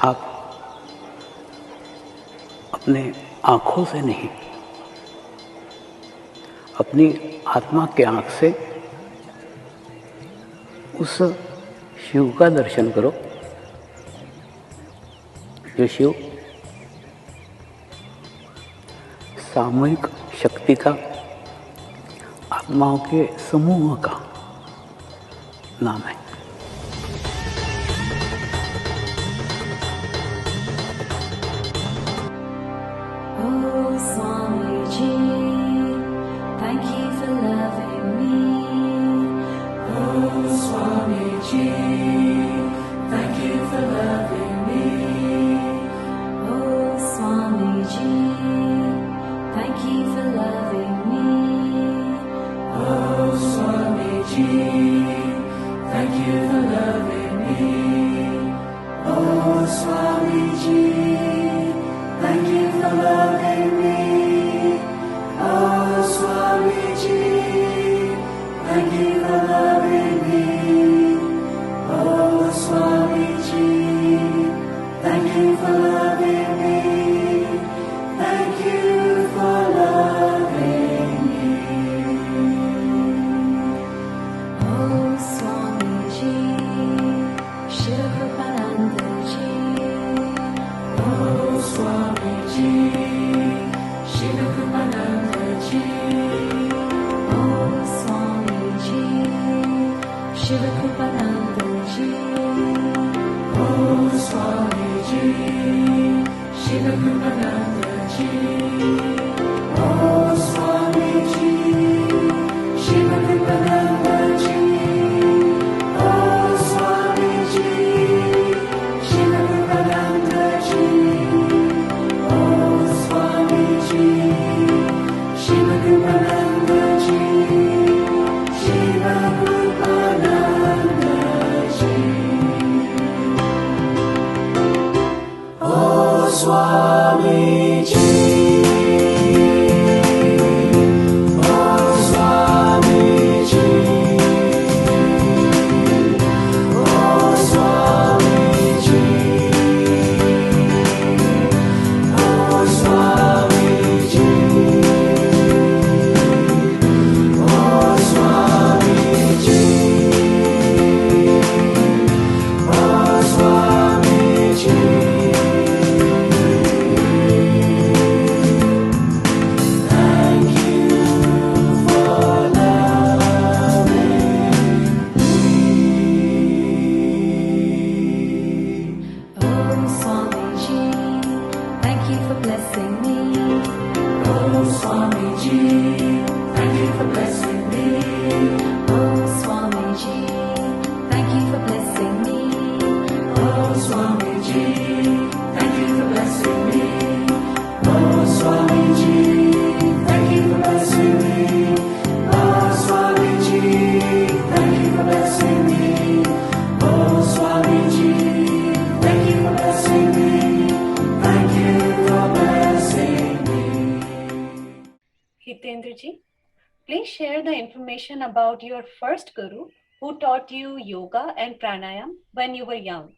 आप अपने आंखों से नहीं, अपनी आत्मा के आंख से उस शिव का दर्शन करो जो शिव सामूहिक शक्ति का, आत्माओं के समूह का नाम है। Oh, Swamiji, thank you for loving me. Oh, Swamiji, thank you for loving me. Oh, Swamiji, thank you for loving me. Oh, Swamiji, thank you for loving me. Oh, Swamiji, thank you for loving me. Oh, Swamiji, thank you for loving me. Oh, Swamiji, thank you for loving me. Thank you for loving me. Oh, Swamiji, Shiva Kripananda Ji. Oh, Swamiji, Shiva Kripananda Ji. Oh, Swamiji, Shiva Kripananda Ji. Oh, Swamiji, Shiva Kripananda Ji. Oh, Swamiji, Shiva Kripananda Ji. Oh, Swamiji, Shiva Kripananda Ji. Oh, Swamiji, Shiva Kripananda Ji. Shiva Kripananda Ji. Oh, Swamiji. Oh, Swamiji. Oh, Swamiji. Oh, Swamiji. Oh, Swamiji. Oh, Swamiji. Thank you for loving me. Oh, Swamiji, thank you for blessing me. Oh, Swamiji, thank you for blessing me. Oh, Swamiji, thank you for blessing me. Oh, Swamiji, thank you for blessing me. Oh, Swamiji, thank you for blessing me. Oh, Swamiji, thank you for blessing me. Oh, Swamiji, thank you for blessing me. Thank you for blessing me. Hitendra ji, please share the information about your first guru who taught you yoga and pranayam when you were young.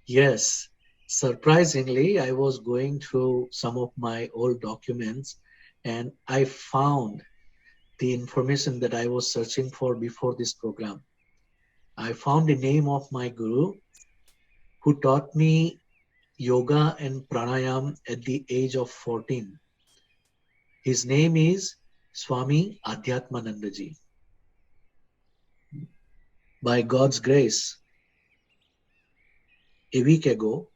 Yes, surprisingly, I was going through some of my old documents and I found the information that I was searching for before this program. I found the name of my guru who taught me yoga and pranayam at the age of 14. His name is Swami Adhyatmananda Ji. By God's grace, a week ago,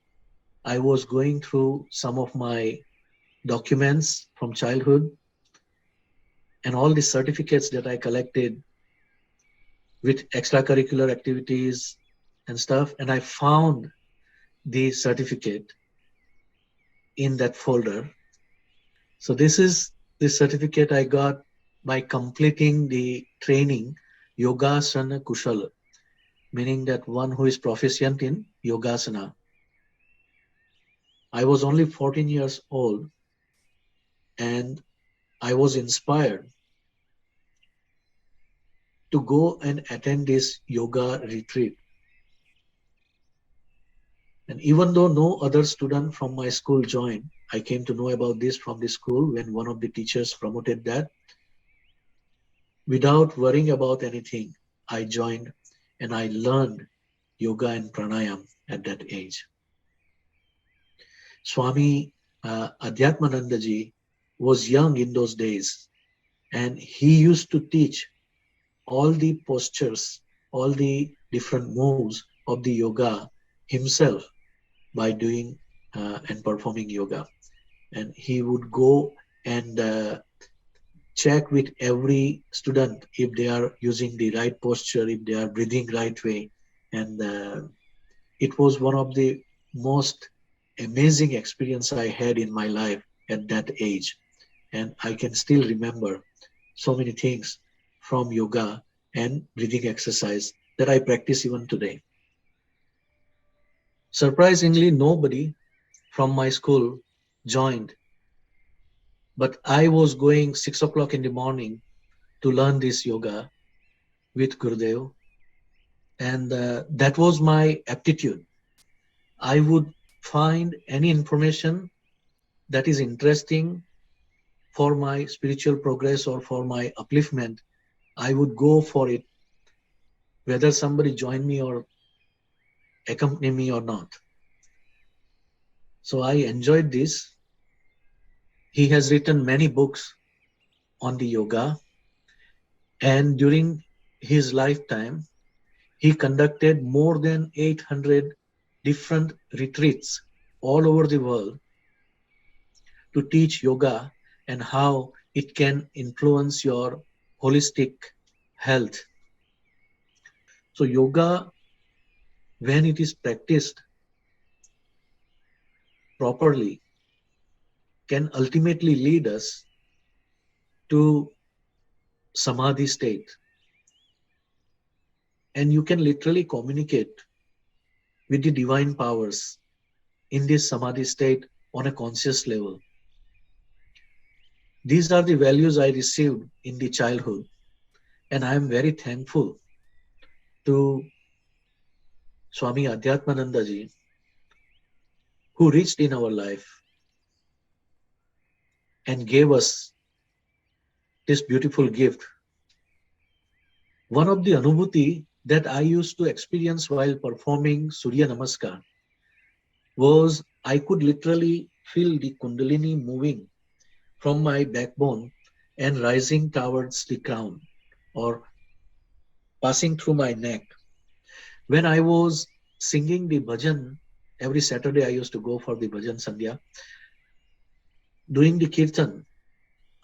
I was going through some of my documents from childhood and all the certificates that I collected with extracurricular activities and stuff, and I found the certificate in that folder. So this is the certificate I got by completing the training Yogasana Kushala, meaning that one who is proficient in Yogasana. I was only 14 years old and I was inspired to go and attend this yoga retreat. And even though no other student from my school joined, I came to know about this from the school when one of the teachers promoted that. Without worrying about anything, I joined and I learned yoga and pranayam at that age. Swami Adhyatmanandaji was young in those days, and he used to teach all the postures, all the different moves of the yoga himself by doing and performing yoga. And he would go and check with every student if they are using the right posture, if they are breathing right way. And it was one of the most amazing experience I had in my life at that age. And I can still remember so many things from yoga and breathing exercise that I practice even today. Surprisingly, nobody from my school joined, but I was going 6 o'clock in the morning to learn this yoga with Gurudev, and that was my aptitude. I would find any information that is interesting for my spiritual progress or for my upliftment. I would go for it, whether somebody join me or accompany me or not. So I enjoyed this. He has written many books on the yoga, and during his lifetime, he conducted more than 800 different retreats all over the world to teach yoga and how it can influence your holistic health. So yoga, when it is practiced properly, can ultimately lead us to samadhi state. And you can literally communicate with the divine powers in this samadhi state on a conscious level. These are the values I received in the childhood, and I am very thankful to Swami Adhyatmanandaji, who reached in our life and gave us this beautiful gift. One of the anubhuti that I used to experience while performing Surya Namaskar was I could literally feel the Kundalini moving from my backbone and rising towards the crown or passing through my neck. When I was singing the bhajan, every Saturday I used to go for the bhajan sandhya. Doing the kirtan,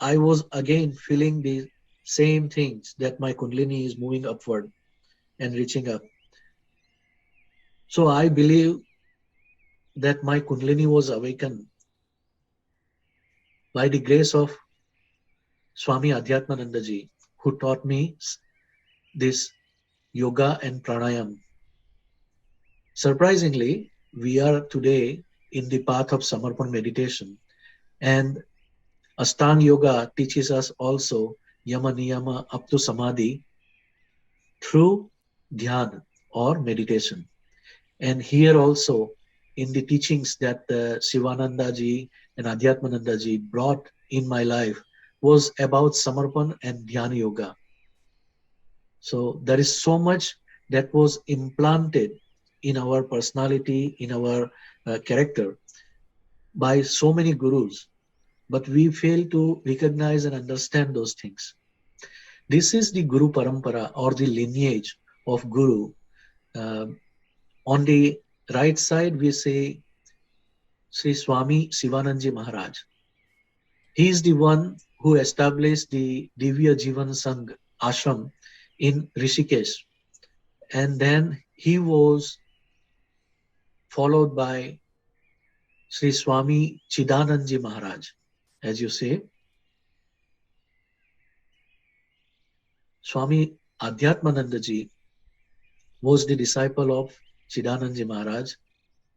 I was again feeling the same things, that my Kundalini is moving upward and reaching up. So I believe that my Kundalini was awakened by the grace of Swami Adhyatmanandaji, who taught me this yoga and pranayam. Surprisingly, we are today in the path of Samarpan meditation, and Ashtanga Yoga teaches us also Yama Niyama up to Samadhi through Dhyan or meditation. And here also in the teachings that Sivanandaji and Adhyatmanandaji brought in my life was about Samarpan and Dhyana Yoga. So there is so much that was implanted in our personality, in our character by so many gurus, but we fail to recognize and understand those things. This is the Guru Parampara or the lineage of Guru. On the right side, we say Sri Swami Sivanandaji Maharaj. He is the one who established the Divya Jivan Sangh ashram in Rishikesh. And then he was followed by Sri Swami Chidanandji Maharaj, as you say. Swami Adhyatmanandaji was the disciple of Chidanandji Maharaj,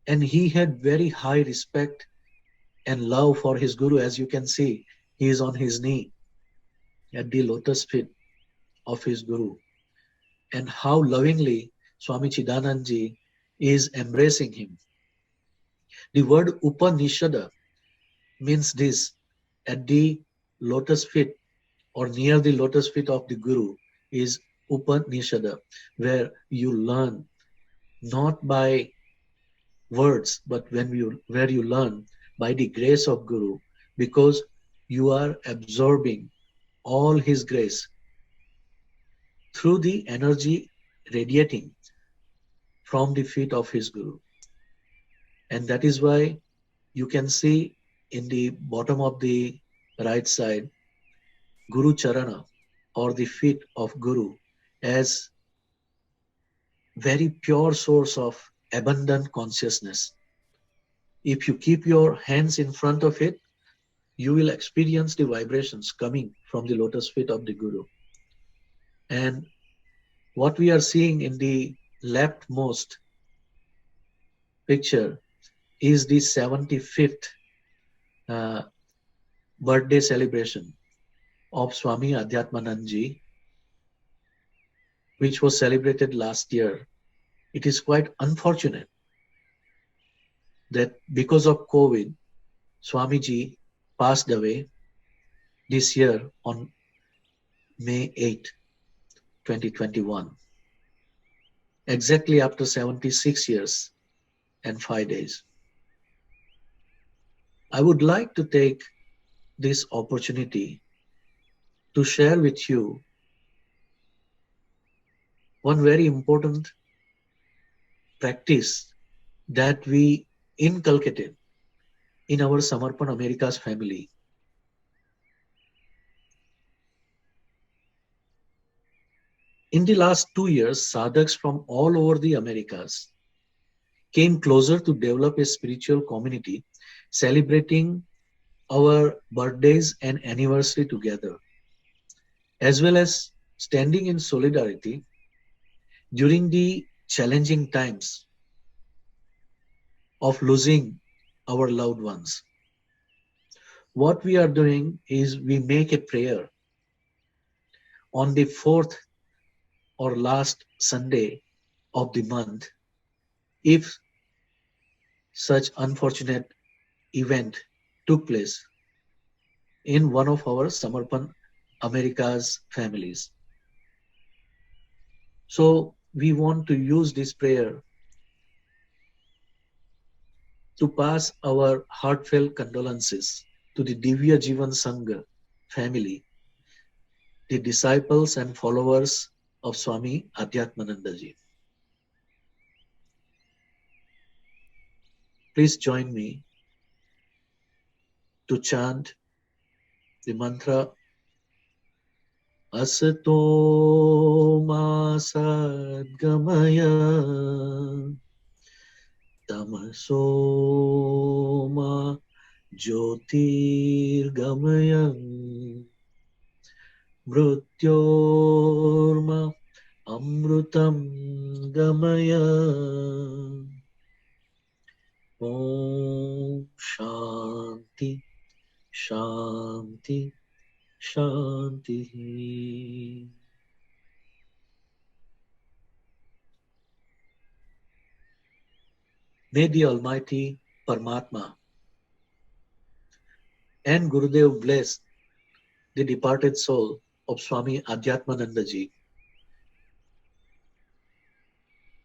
and he had very high respect and love for his Guru. As you can see, he is on his knee at the lotus feet of his Guru. And how lovingly Swami Chidanandji is embracing him. The word Upanishada means this: at the lotus feet or near the lotus feet of the Guru is Upanishada, where you learn not by words, but where you learn by the grace of Guru, because you are absorbing all his grace through the energy radiating from the feet of his Guru. And that is why you can see in the bottom of the right side Guru Charana, or the feet of Guru, as very pure source of abundant consciousness. If you keep your hands in front of it, you will experience the vibrations coming from the lotus feet of the Guru. And what we are seeing in the leftmost picture is the 75th birthday celebration of Swami Adhyatmanandji, which was celebrated last year. It is quite unfortunate that because of COVID, Swamiji passed away this year on May 8, 2021, exactly after 76 years and 5 days. I would like to take this opportunity to share with you one very important practice that we inculcated in our Samarpan Americas family. In the last 2 years, sadhaks from all over the Americas came closer to develop a spiritual community celebrating our birthdays and anniversary together, as well as standing in solidarity during the challenging times of losing our loved ones. What we are doing is we make a prayer on the 4th or last Sunday of the month if such unfortunate event took place in one of our Samarpan Americas families. So we want to use this prayer to pass our heartfelt condolences to the Divya Jivan Sangha family, the disciples and followers of Swami Adhyatmanandaji. Please join me to chant the mantra Asato ma sadgamaya Tamaso ma jyotirgamaya Mrutyorma amrutam gamaya. Om Shanti Shanti Shanti. May the Almighty Paramatma and Gurudev bless the departed soul of Swami Adhyatmanandaji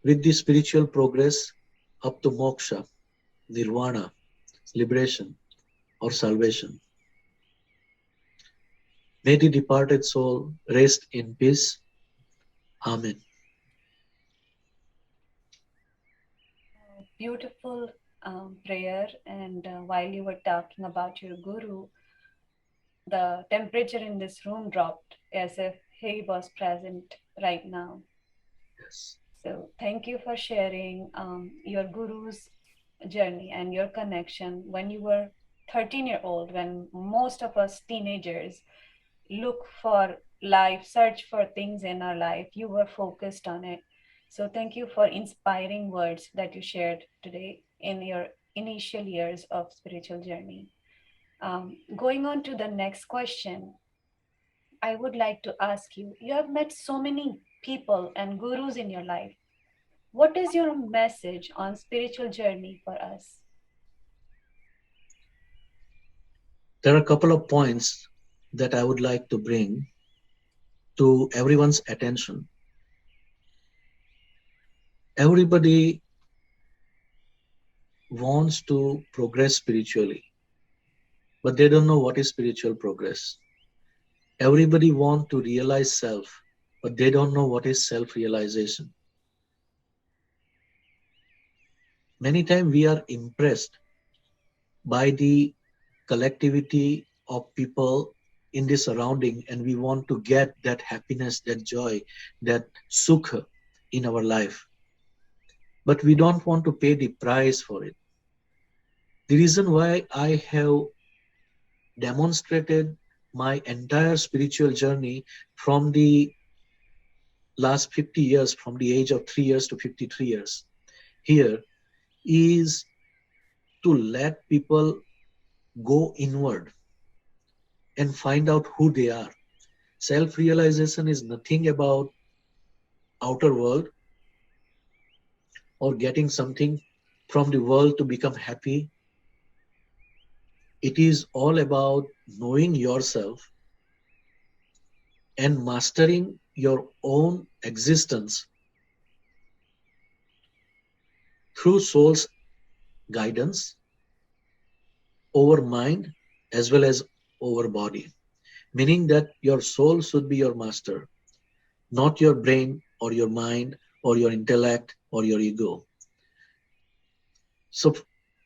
with the spiritual progress up to moksha, nirvana, liberation or salvation. May the departed soul rest in peace. Amen. Beautiful prayer. And while you were talking about your guru, the temperature in this room dropped as if he was present right now. Yes. So thank you for sharing your guru's journey and your connection when you were 13-year-old, when most of us teenagers look for life, search for things in our life. You were focused on it. So thank you for inspiring words that you shared today in your initial years of spiritual journey. Going on to the next question, I would like to ask you, you have met so many people and gurus in your life. What is your message on spiritual journey for us? There are a couple of points that I would like to bring to everyone's attention. Everybody wants to progress spiritually, but they don't know what is spiritual progress. Everybody wants to realize self, but they don't know what is self-realization. Many times we are impressed by the collectivity of people in the surrounding, and we want to get that happiness, that joy, that sukha in our life. But we don't want to pay the price for it. The reason why I have demonstrated my entire spiritual journey from the last 50 years, from the age of 3 years to 53 years here, is to let people go inward and find out who they are. Self-realization is nothing about outer world or getting something from the world to become happy. It is all about knowing yourself and mastering your own existence through soul's guidance over mind as well as over body. Meaning that your soul should be your master, not your brain or your mind or your intellect or your ego. So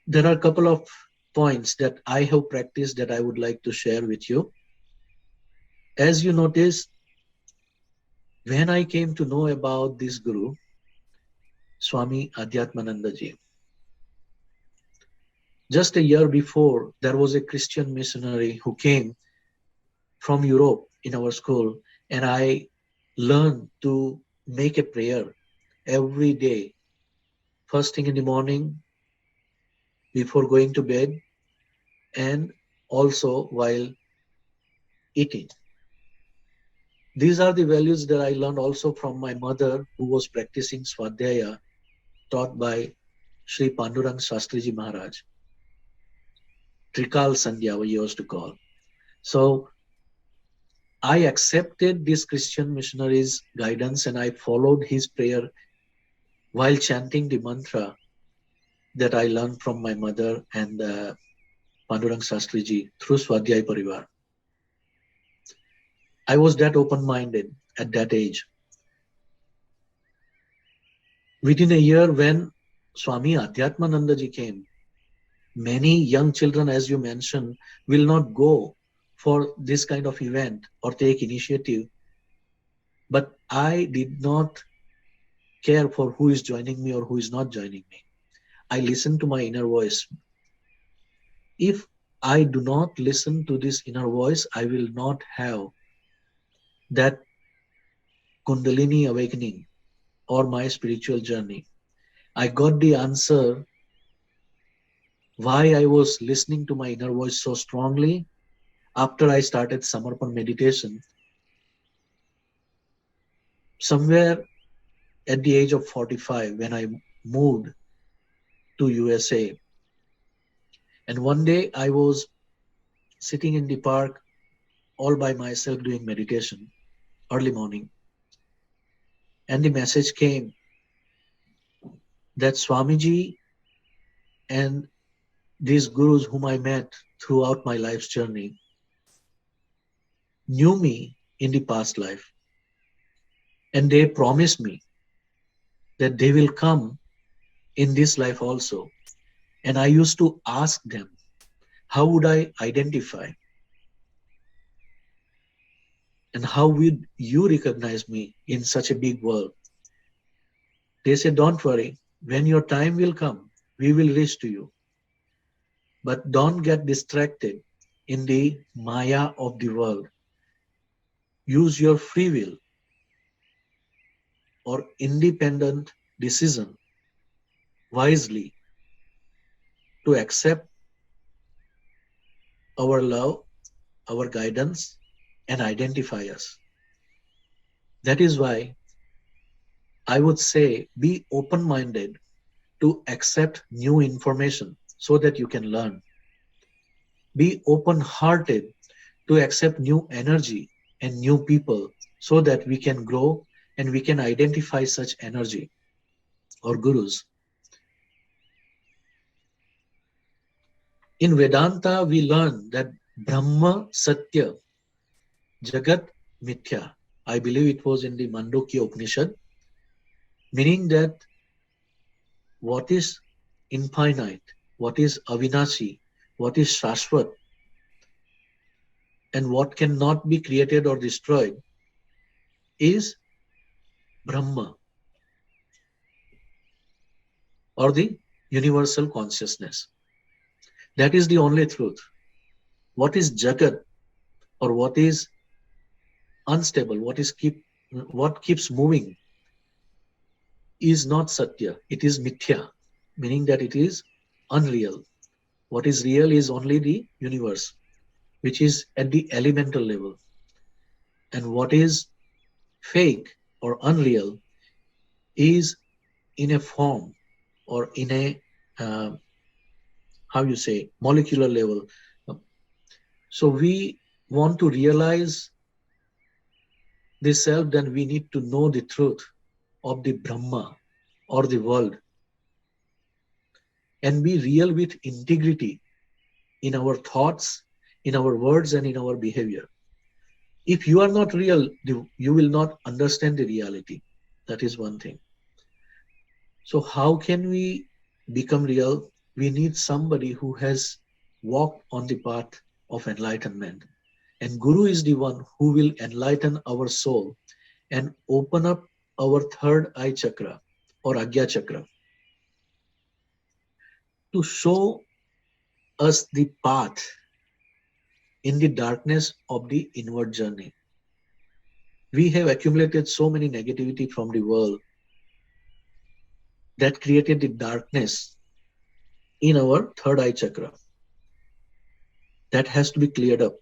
there are a couple of points that I have practiced that I would like to share with you. As you notice, when I came to know about this Guru, Swami Adhyatmananda Ji, just a year before, there was a Christian missionary who came from Europe in our school, and I learned to make a prayer every day, first thing in the morning, before going to bed, and also while eating. These are the values that I learned also from my mother, who was practicing Swadhyaya, taught by Sri Pandurang Shastriji Maharaj. Trikal Sandhya, we used to call. So I accepted this Christian missionary's guidance and I followed his prayer while chanting the mantra that I learned from my mother and Pandurang Shastriji through Swadhyaya Parivar. I was that open-minded at that age. Within a year, when Swami Adhyatmananda Ji came, many young children, as you mentioned, will not go for this kind of event or take initiative. But I did not care for who is joining me or who is not joining me. I listened to my inner voice. If I do not listen to this inner voice, I will not have that Kundalini awakening or my spiritual journey. I got the answer why I was listening to my inner voice so strongly after I started Samarpan meditation. Somewhere at the age of 45, when I moved to USA, and one day I was sitting in the park all by myself doing meditation, early morning, and the message came that Swamiji and these gurus whom I met throughout my life's journey knew me in the past life, and they promised me that they will come in this life also. And I used to ask them, how would I identify? And how would you recognize me in such a big world? They said, don't worry, when your time will come, we will reach to you. But don't get distracted in the maya of the world. Use your free will or independent decision wisely to accept our love, our guidance, and identify us. That is why I would say be open-minded to accept new information so that you can learn. be open-hearted to accept new energy and new people so that we can grow and we can identify such energy or gurus. In Vedanta, we learn that Brahma Satya, Jagat Mithya. I believe it was in the Mandukya Upanishad, meaning that what is infinite, what is Avinashi, what is Shashvat, and what cannot be created or destroyed is Brahma, or the universal consciousness. That is the only truth. What is Jagat, or what is unstable, what keeps moving, is not Satya, it is Mithya, meaning that it is unreal. What is real is only the universe, which is at the elemental level. And what is fake or unreal is in a form or in a, molecular level. So we want to realize the self, then we need to know the truth of the Brahma or the world and be real with integrity in our thoughts, in our words, and in our behavior. If you are not real, you will not understand the reality. That is one thing. So how can we become real? We need somebody who has walked on the path of enlightenment. And Guru is the one who will enlighten our soul and open up our third eye chakra or Agya chakra to show us the path in the darkness of the inward journey. We have accumulated so many negativity from the world that created the darkness in our third eye chakra. That has to be cleared up.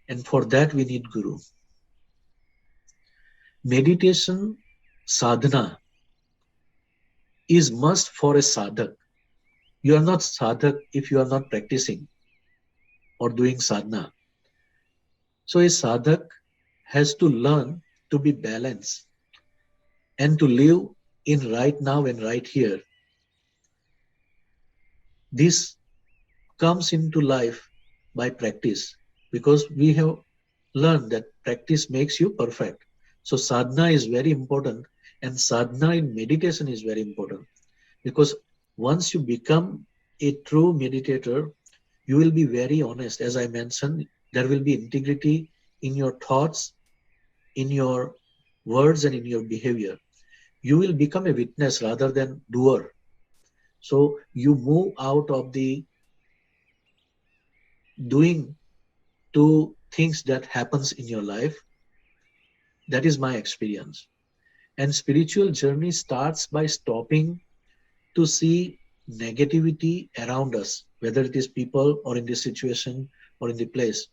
And for that we need Guru. Meditation sadhana is must for a sadhak. You are not sadhak if you are not practicing or doing sadhana. So a sadhak has to learn to be balanced and to live in right now and right here. This comes into life by practice, because we have learned that practice makes you perfect. So sadhana is very important, and sadhana in meditation is very important, because once you become a true meditator, you will be very honest. As I mentioned, there will be integrity in your thoughts, in your words, and in your behavior. You will become a witness rather than doer. So you move out of the doing to things that happens in your life. That is my experience. And spiritual journey starts by stopping to see negativity around us, whether it is people or in the situation or in the place,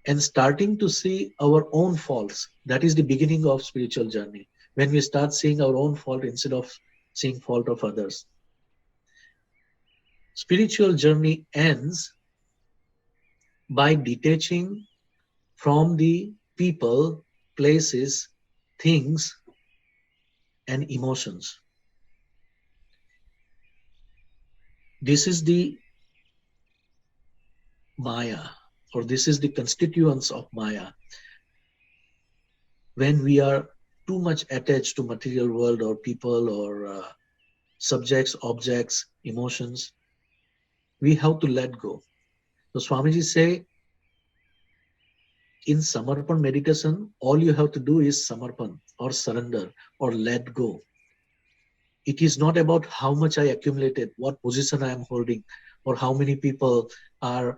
and starting to see our own faults. That is the beginning of spiritual journey, when we start seeing our own fault instead of seeing fault of others. Spiritual journey ends by detaching from the people, places, things, and emotions. This is the Maya, or this is the constituents of Maya. When we are too much attached to material world or people or subjects, objects, emotions, we have to let go. So Swamiji say, in Samarpan meditation, all you have to do is Samarpan or surrender or let go. It is not about how much I accumulated, what position I am holding, or how many people are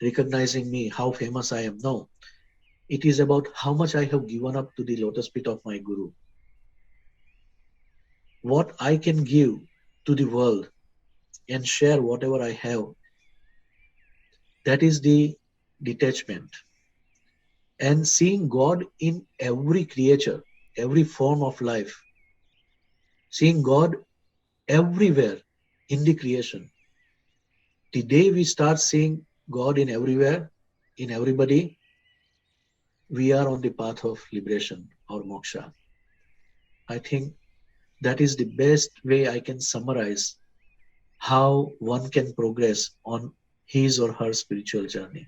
recognizing me, how famous I am. No, it is about how much I have given up to the lotus feet of my Guru. What I can give to the world and share whatever I have. That is the detachment. And seeing God in every creature, every form of life. Seeing God everywhere in the creation. The day we start seeing God in everywhere, in everybody, we are on the path of liberation or moksha. I think that is the best way I can summarize how one can progress on his or her spiritual journey.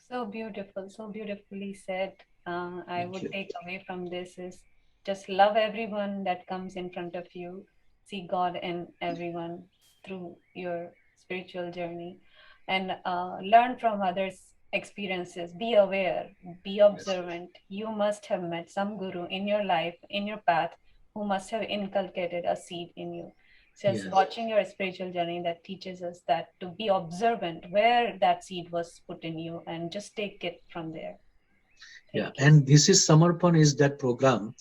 So beautiful, so beautifully said. I Thank would you. take away from this is just love everyone that comes in front of you. See God in everyone through your spiritual journey, and learn from others' experiences. Be aware, be observant. You must have met some guru in your life, in your path, who must have inculcated a seed in you. Just Yes. watching your spiritual journey that teaches us that to be observant where that seed was put in you and just take it from there. Yeah. Thank you. And this is Samarpan is that program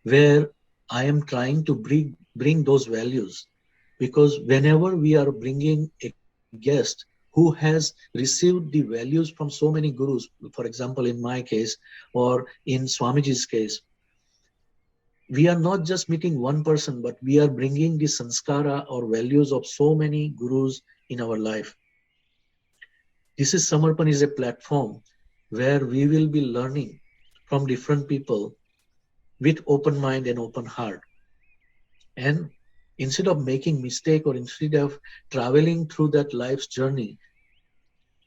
where I am trying to bring those values, because whenever we are bringing a guest who has received the values from so many gurus, for example, in my case or in Swamiji's case, we are not just meeting one person, but we are bringing the sanskara or values of so many gurus in our life. This is Samarpan is a platform where we will be learning from different people with open mind and open heart. And instead of making mistake or instead of traveling through that life's journey,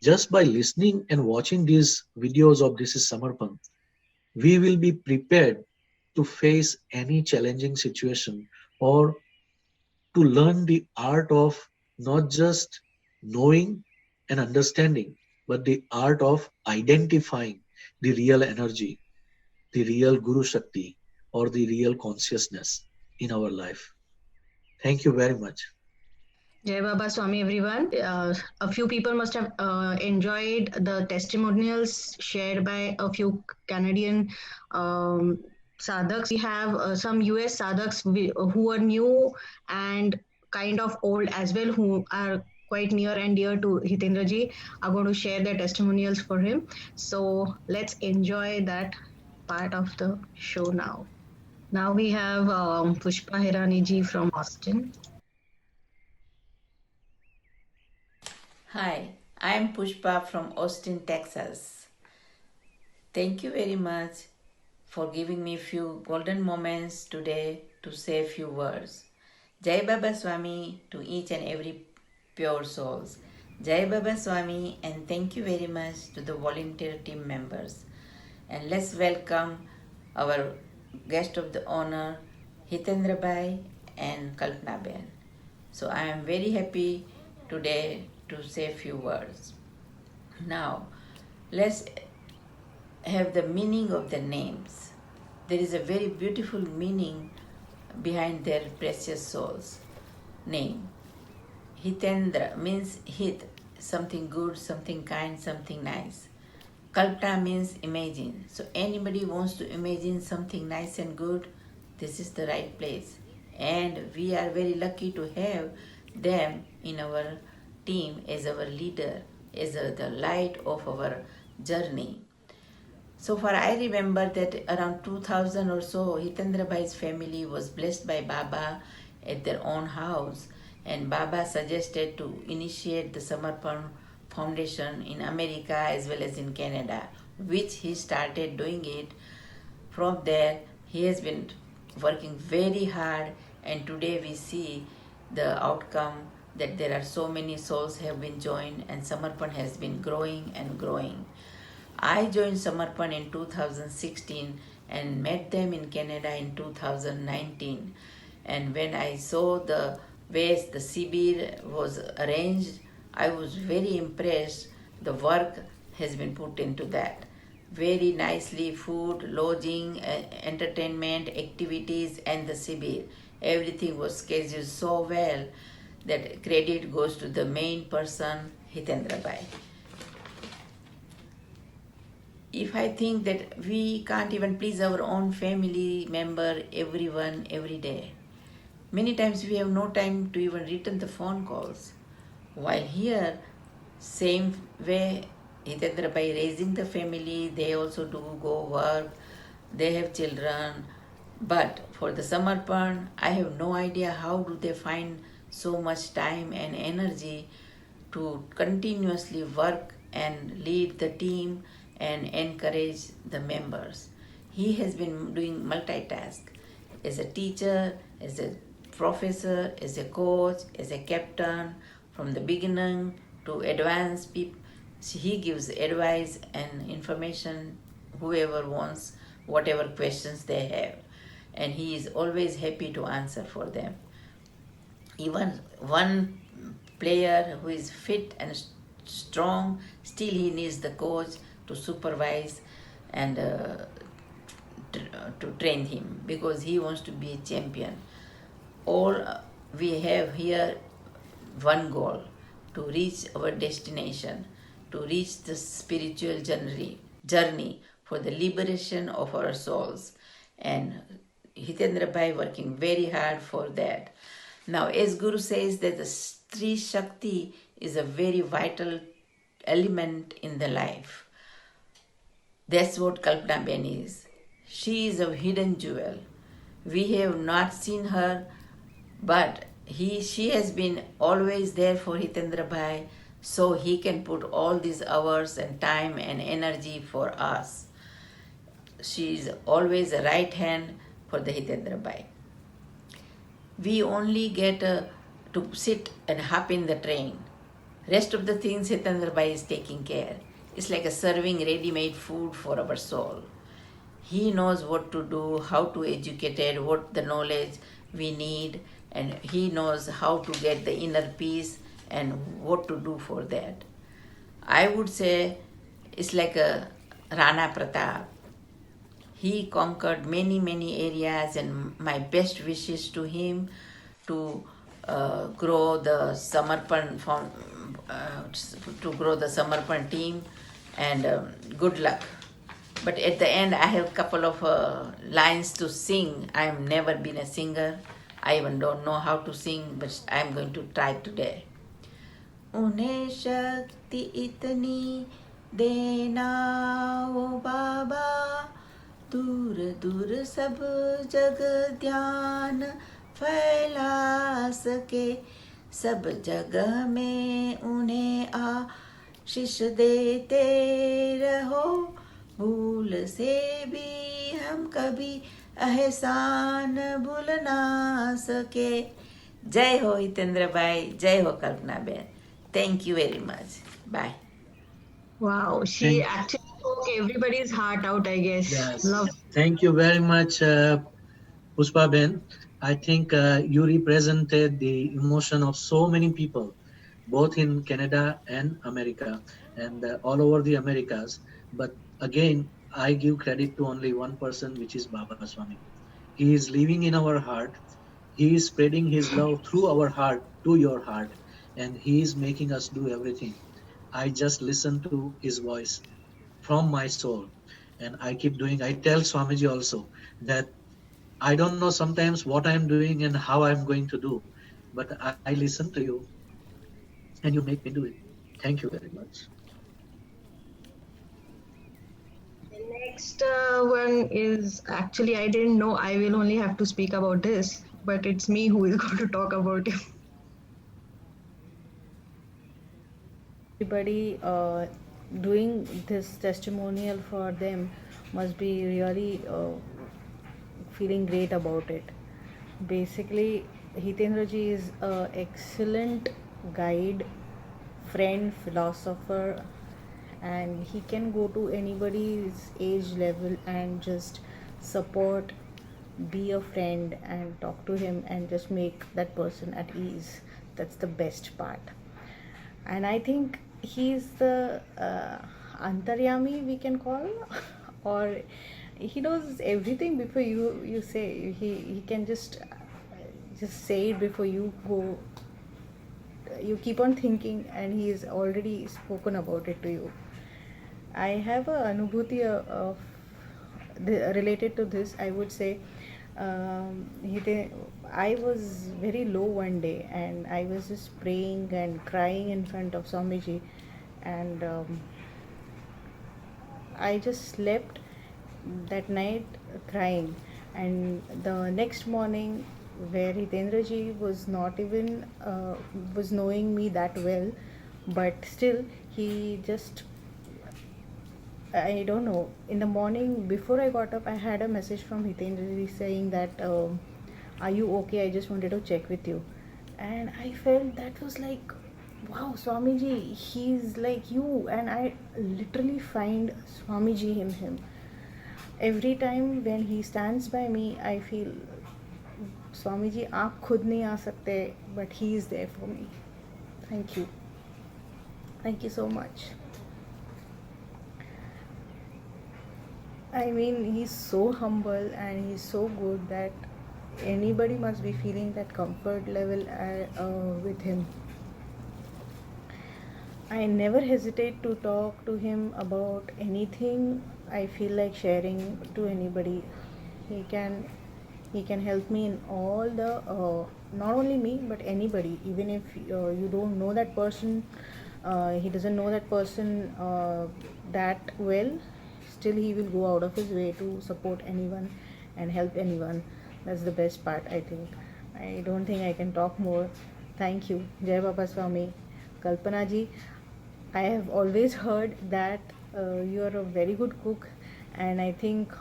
just by listening and watching these videos of This is Samarpan, we will be prepared to face any challenging situation or to learn the art of not just knowing and understanding, but the art of identifying the real energy, the real Guru Shakti, or the real consciousness in our life. Thank you very much. Jai Baba Swami, everyone. A few people must have enjoyed the testimonials shared by a few Canadian sadhaks. We have some US sadhaks who are new and kind of old as well, who are quite near and dear to Hitendra ji, are going to share their testimonials for him. So let's enjoy that part of the show now. Now we have Pushpa Hirani ji from Austin. Hi, I'm Pushpa from Austin, Texas. Thank you very much for giving me few golden moments today to say a few words. Jai Baba Swami to each and every pure souls. Jai Baba Swami, and thank you very much to the volunteer team members. And let's welcome our guest of the honor, Hitendra Bhai and Kalpana Ben. So I am very happy today to say a few words. Now, let's have the meaning of the names. There is a very beautiful meaning behind their precious souls' name. Hitendra means hit, something good, something kind, something nice. Kalpana means imagine. So anybody wants to imagine something nice and good, this is the right place. And we are very lucky to have them in our team as our leader, as the light of our journey. So far, I remember that around 2000 or so, Hitendra Bhai's family was blessed by Baba at their own house, and Baba suggested to initiate the Samarpan Foundation in America as well as in Canada, which he started doing it. From there, he has been working very hard, and today we see the outcome that there are so many souls have been joined and Samarpan has been growing and growing. I joined Samarpan in 2016 and met them in Canada in 2019. And when I saw the ways the Sibir was arranged, I was very impressed. The work has been put into that. Very nicely, food, lodging, entertainment, activities, and the Sibir. Everything was scheduled so well that credit goes to the main person, Hitendra Bhai. If I think that we can't even please our own family member, everyone, every day, many times we have no time to even return the phone calls. While here, same way, Hitendra by raising the family, they also do go work, they have children. But for the Samarpan, I have no idea how do they find so much time and energy to continuously work and lead the team and encourage the members. He has been doing multitask as a teacher, as a professor, as a coach, as a captain, from the beginning to advanced people. He gives advice and information whoever wants whatever questions they have, and he is always happy to answer for them. Even one player who is fit and strong, still he needs the coach to supervise and to train him because he wants to be a champion. All we have here one goal, to reach our destination, to reach the spiritual journey for the liberation of our souls. And Hitendra Bhai working very hard for that. Now, as Guru says that the Stri Shakti is a very vital element in the life. That's what Kalpana Ben is. She is a hidden jewel. We have not seen her, but she has been always there for Hitendra Bhai, so he can put all these hours and time and energy for us. She is always a right hand for the Hitendra Bhai. We only get to sit and hop in the train. Rest of the things Hitendra Bhai is taking care. It's like a serving ready-made food for our soul. He knows what to do, how to educate it, what the knowledge we need, and he knows how to get the inner peace and what to do for that. I would say it's like a Rana Pratap. He conquered many, many areas, and my best wishes to him to grow the Samarpan team, and good luck. But at the end, I have a couple of lines to sing. I have never been a singer. I even don't know how to sing, but I'm going to try today. उन्हें शक्ति इतनी देना ओ बाबा, दूर दूर सब जग ध्यान फैला सके, सब जगह में उन्हें आशीष देते रहो, भूल से भी हम कभी एहसान भूल ना सके. जय हो हितेंद्र भाई, जय हो कल्पना Ben. Thank you very much. Bye. Wow, she actually spoke everybody's heart out, I guess. Yes. Love. Thank you very much, Puspa Ben. I think you represented the emotion of so many people, both in Canada and America, and all over the Americas. But again, I give credit to only one person, which is Baba Swami. He is living in our heart. He is spreading his love through our heart to your heart, and he is making us do everything. I just listen to his voice from my soul, and I keep doing. I tell Swamiji also that I don't know sometimes what I'm doing and how I'm going to do, but I listen to you, and you make me do it. Thank you very much. The next one is actually, I didn't know I will only have to speak about this, but it's me who is going to talk about it. Everybody doing this testimonial for them must be really feeling great about it. Basically, Hitendra ji is an excellent guide, friend, philosopher, and he can go to anybody's age level and just support, be a friend, and talk to him and just make that person at ease. That's the best part. And I think he's the Antaryami, we can call, or he knows everything before you say. He can just say it before you go. You keep on thinking, and he has already spoken about it to you. I have a anubhuti of related to this. I would say I was very low one day, and I was just praying and crying in front of Swamiji, and I just slept that night crying. And the next morning, where Hitendra ji was not even was knowing me that well, but still he just, I don't know. In the morning before I got up, I had a message from Hitendra saying that, "Are you okay? I just wanted to check with you," and I felt that was like, wow, Swamiji, he's like you, and I literally find Swamiji in him. Every time when he stands by me, I feel Swamiji, आप खुद नहीं आ सकते, but he is there for me. Thank you. Thank you so much. I mean, he's so humble and he's so good that anybody must be feeling that comfort level with him. I never hesitate to talk to him about anything I feel like sharing to anybody. He can help me in all the not only me but anybody, even if you don't know that person, he doesn't know that person that well, still he will go out of his way to support anyone and help anyone. That's the best part, I think. I don't think I can talk more. Thank you. Jai Baba Swami. Kalpana ji, I have always heard that you are a very good cook, and I think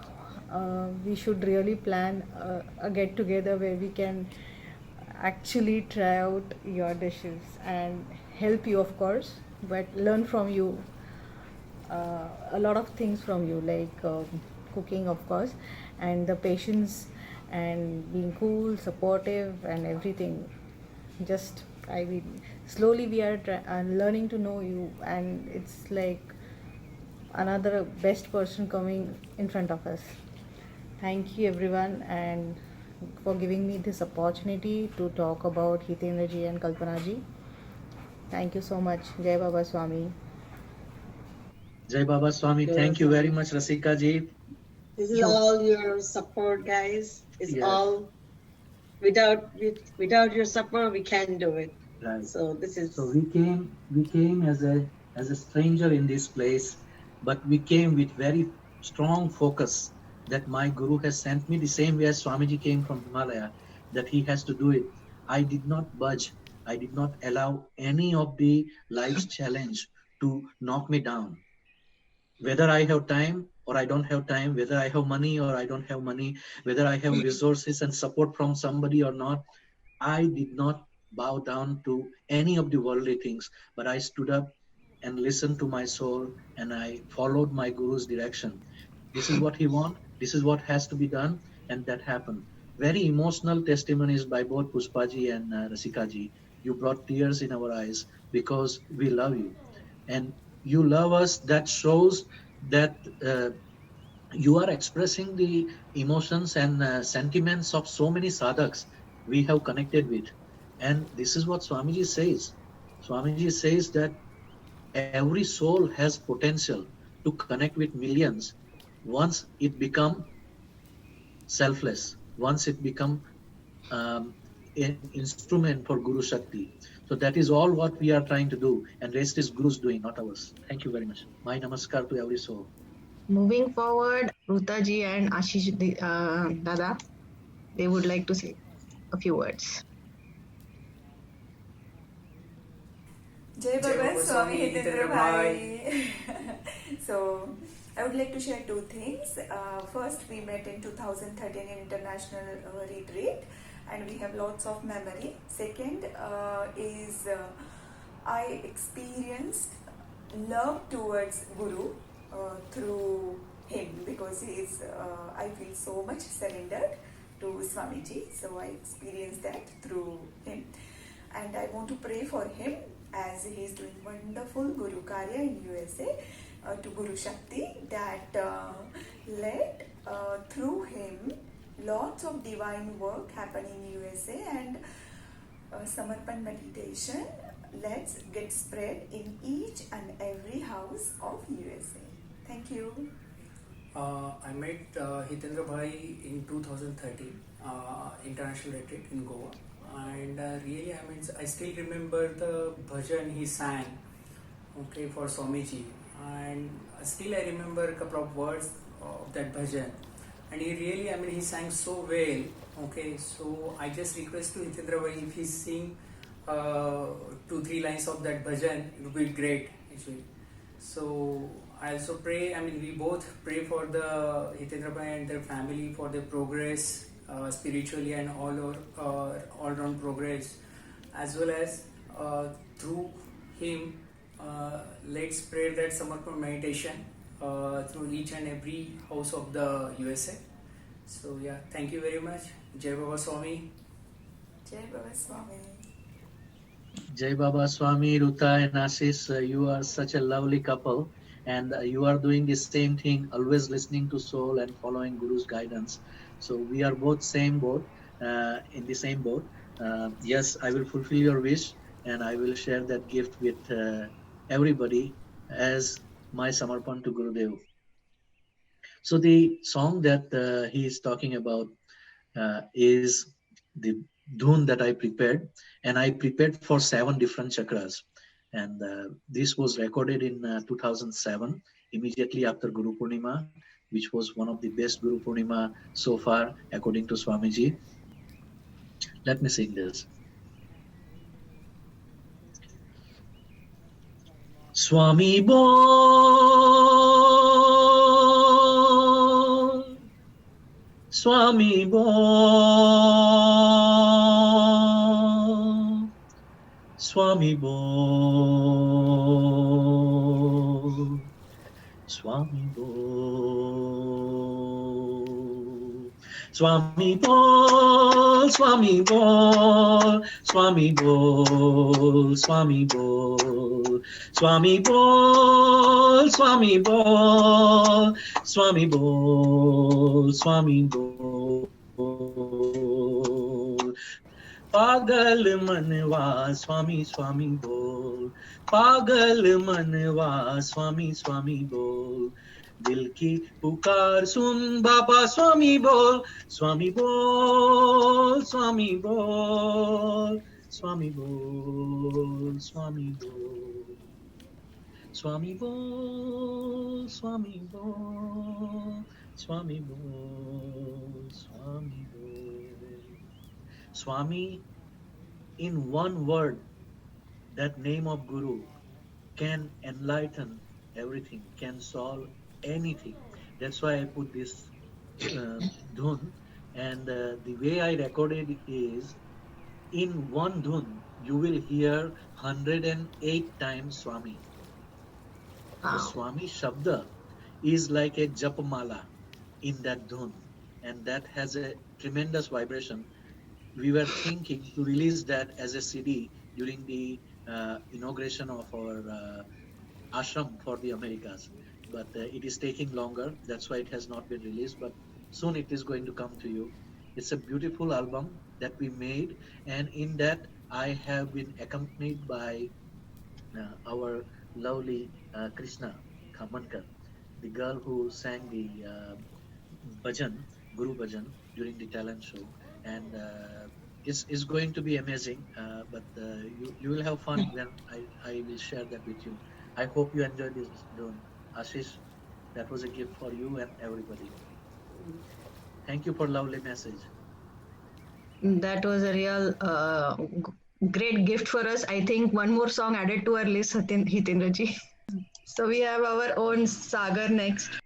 we should really plan a get together where we can actually try out your dishes and help you, of course, but learn from you a lot of things from you, like cooking, of course, and the patience and being cool, supportive, and everything. Just, I mean, slowly we are learning to know you, and it's like another best person coming in front of us. Thank you, everyone, and for giving me this opportunity to talk about Hitendra ji and Kalpana ji. Thank you so much. Jai Baba Swami. Jai Baba Swami. Thank you very much, Rasika ji. This is all your support, guys. It's Yes. all without your support, we can't do it. Right. So this is. So we came as a stranger in this place, but we came with very strong focus that my Guru has sent me the same way as Swamiji came from Himalaya, that he has to do it. I did not budge. I did not allow any of the life's challenge to knock me down. Whether I have time or I don't have time, whether I have money or I don't have money, whether I have resources and support from somebody or not, I did not bow down to any of the worldly things, but I stood up and listened to my soul and I followed my Guru's direction. This is what he wants, this is what has to be done, and that happened. Very emotional testimonies by both Pushpaji and Rasikaji. You brought tears in our eyes because we love you. And you love us, that shows that you are expressing the emotions and sentiments of so many sadhaks we have connected with. And this is what Swamiji says. Swamiji says that every soul has potential to connect with millions once it become selfless, once it become an instrument for Guru Shakti. So that is all what we are trying to do, and rest is Guru's doing, not ours. Thank you very much. My namaskar to every soul. Moving forward, Ruta ji and Ashish Dada, they would like to say a few words. Jai Baba Swami Hitendra Bhai. So, I would like to share two things. First, we met in 2013 in international retreat, and we have lots of memory. Second is I experienced love towards Guru through him, because he is, I feel so much surrendered to Swamiji. So I experienced that through him, and I want to pray for him as he is doing wonderful Guru Karya in USA to Guru Shakti, that let through him lots of divine work happen in USA, and Samarpan meditation, let's get spread in each and every house of USA. Thank you. I met Hitendra Bhai in 2013 international retreat in Goa, and really, I mean, I still remember the bhajan he sang, okay, for Swamiji, and still I remember a couple of words of that bhajan, and he really, I mean, he sang so well, okay. So I just request to Hitendra Bhai, if he sing 2-3 lines of that bhajan, it would be great actually. So I also pray. I mean, we both pray for the Hitendra Bhai and their family for their progress spiritually and all round progress, as well as through him. Let's pray that Samarpan meditation through each and every house of the USA. So yeah, thank you very much. Jai Baba Swami. Jai Baba Swami. Jai Baba Swami, Ruta and Ashish, you are such a lovely couple, and you are doing the same thing, always listening to soul and following Guru's guidance. So we are both same boat, in the same boat. Yes, I will fulfill your wish, and I will share that gift with everybody as my Samarpan to Gurudev. So the song that he is talking about is the dhun that I prepared, and I prepared for 7 different chakras. And this was recorded in 2007, immediately after Guru Purnima, which was one of the best Guru Purnima so far, according to Swamiji. Let me sing this. Swami Bol, Swami Bol, Swami Bol, Swami Bol, Swami Bol, Swami Bol, Swami Bol, Swami Bol, Swami Bol, Swami Bol, Swami Bol, Swami Bol. पागल मनवा स्वामी स्वामी बोल, पागल मनवा स्वामी स्वामी बोल, दिल की पुकार सुन बाबा स्वामी बोल, स्वामी बोल, स्वामी बोल, स्वामी बोल, स्वामी बोल, स्वामी बोल, स्वामी बोल, स्वामी बोल, स्वामी बोल. Swami, in one word, that name of Guru can enlighten everything, can solve anything. That's why I put this dhun. And the way I recorded it is, in one dhun, you will hear 108 times Swami. The Swami Shabda is like a japamala in that dhun, and that has a tremendous vibration. We were thinking to release that as a CD during the inauguration of our ashram for the Americas, but it is taking longer. That's why it has not been released, but soon it is going to come to you. It's a beautiful album that we made, and in that I have been accompanied by our lovely Krishna Khamankar, the girl who sang the bhajan, Guru Bhajan, during the talent show. And it's going to be amazing, but you will have fun when I will share that with you. I hope you enjoyed this dhun. Ashish, that was a gift for you and everybody. Thank you for lovely message. That was a real great gift for us. I think one more song added to our list, Hitendra ji. So we have our own Sagar next.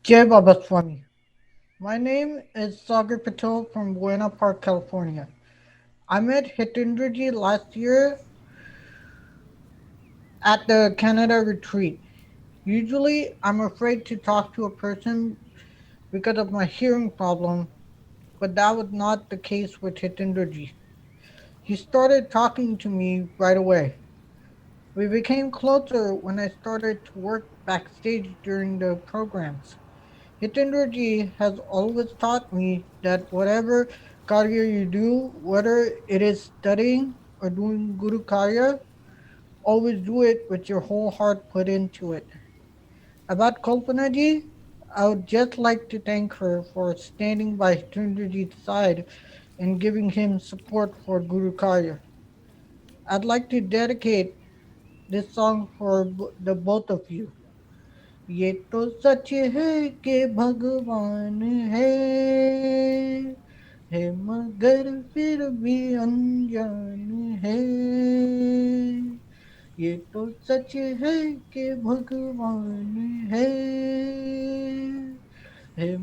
Jai Baba Swami. My name is Sagar Patel from Buena Park, California. I met Hitendraji last year at the Canada retreat. Usually, I'm afraid to talk to a person because of my hearing problem, but that was not the case with Hitendraji. He started talking to me right away. We became closer when I started to work backstage during the programs. Hitendraji has always taught me that whatever karya you do, whether it is studying or doing Guru Karya, always do it with your whole heart put into it. About Kalpanaji, I would just like to thank her for standing by Hitendraji's side and giving him support for Guru Karya. I'd like to dedicate this song for the both of you. ये तो सच है कि भगवान है है मगर फिर भी अनजान है, ये तो सच है कि भगवान है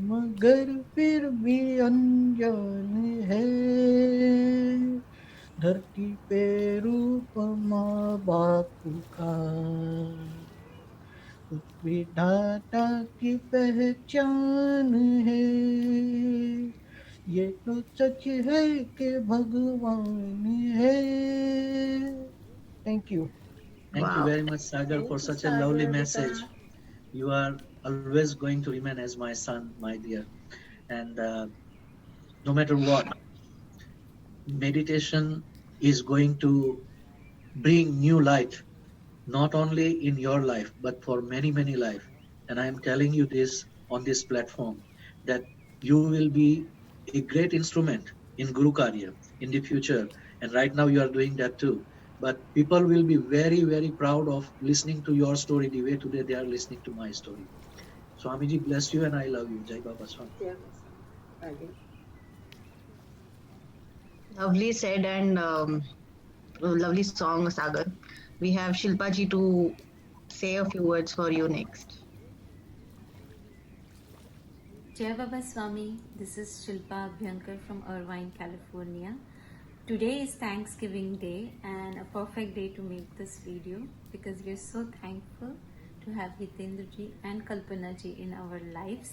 मगर फिर भी अनजान है, धरती पे रूप माँ बाप का उस विधाता की पहचान है, ये तो सच है कि भगवान है. Thank you. Thank you Wow. very much, Sagar, Thank for you, such a lovely Sagar message. Beta. You are always going to remain as my son, my dear. And no matter what, meditation is going to bring new light, not only in your life, but for many, many life. And I am telling you this on this platform, that you will be a great instrument in Guru Karya in the future. And right now you are doing that too. But people will be very, very proud of listening to your story the way today they are listening to my story. Swamiji bless you and I love you. Jai Baba Swami. Yeah, again. Lovely said and lovely song, Sagar. We have Shilpa ji to say a few words for you next. Jai Baba Swami, this is Shilpa Abhyankar from Irvine, California. Today is Thanksgiving Day and a perfect day to make this video because we are so thankful to have Hitendra ji and Kalpana ji in our lives.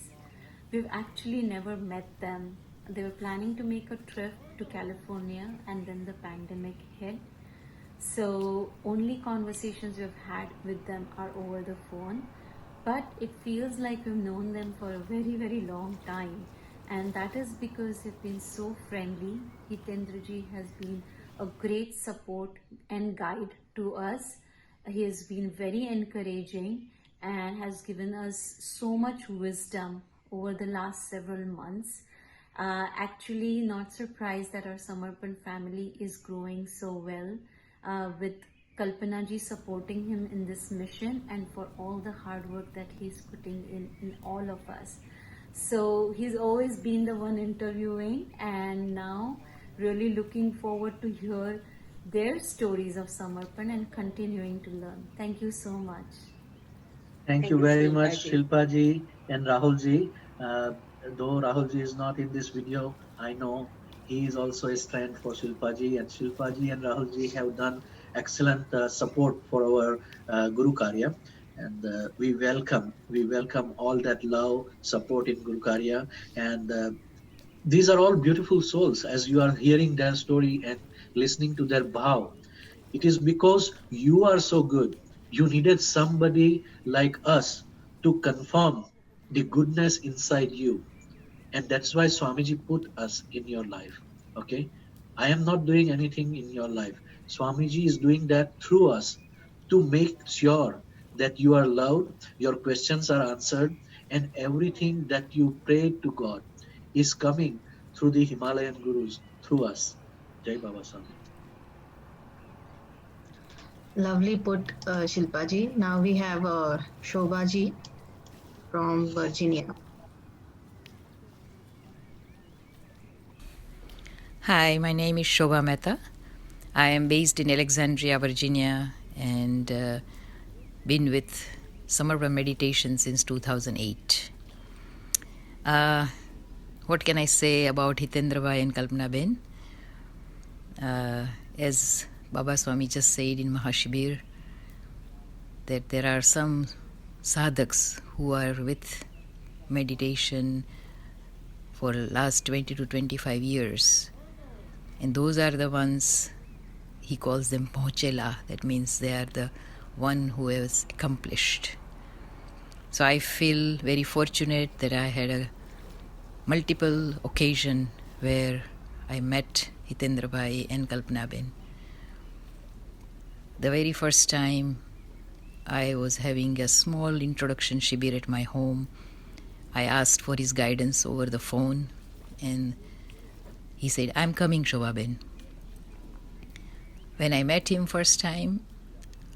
We've actually never met them. They were planning to make a trip to California and then the pandemic hit. So only conversations we've had with them are over the phone. But it feels like we've known them for a very, very long time. And that is because they've been so friendly. Hitendra ji has been a great support and guide to us. He has been very encouraging and has given us so much wisdom over the last several months. Actually, not surprised that our Samarpan family is growing so well with Kalpana ji supporting him in this mission and for all the hard work that he's putting in all of us. So he's always been the one interviewing and now really looking forward to hear their stories of Samarpan and continuing to learn. Thank you so much. Thank you very Shilpa much, ji. Shilpa ji and Rahul ji. Though Rahul ji is not in this video, I know he is also a strength for Shilpa ji, and Shilpa ji and Rahul ji have done excellent support for our Guru Karya. And we welcome all that love, support in Guru Karya. And these are all beautiful souls as you are hearing their story and listening to their bhav. It is because you are so good. You needed somebody like us to confirm the goodness inside you. And that's why Swamiji put us in your life. Okay? I am not doing anything in your life. Swamiji is doing that through us to make sure that you are loved, your questions are answered, and everything that you pray to God is coming through the Himalayan Gurus, through us. Jai Baba Swami. Lovely put, Shilpa ji. Now we have Shobha ji from Virginia. Hi, my name is Shobha Mehta. I am based in Alexandria, Virginia, and been with Samarpan Meditation since 2008. What can I say about Hitendra Bhai and Kalpana Ben? As Baba Swami just said in Mahashibir, that there are some sadhaks who are with meditation for last 20 to 25 years. And those are the ones, he calls them Pahunchela, that means they are the one who has accomplished. So I feel very fortunate that I had a multiple occasion where I met Hitendra Bhai and Kalpana Ben. The very first time I was having a small introduction shibir at my home. I asked for his guidance over the phone and he said, I'm coming, Shobha Ben. When I met him first time,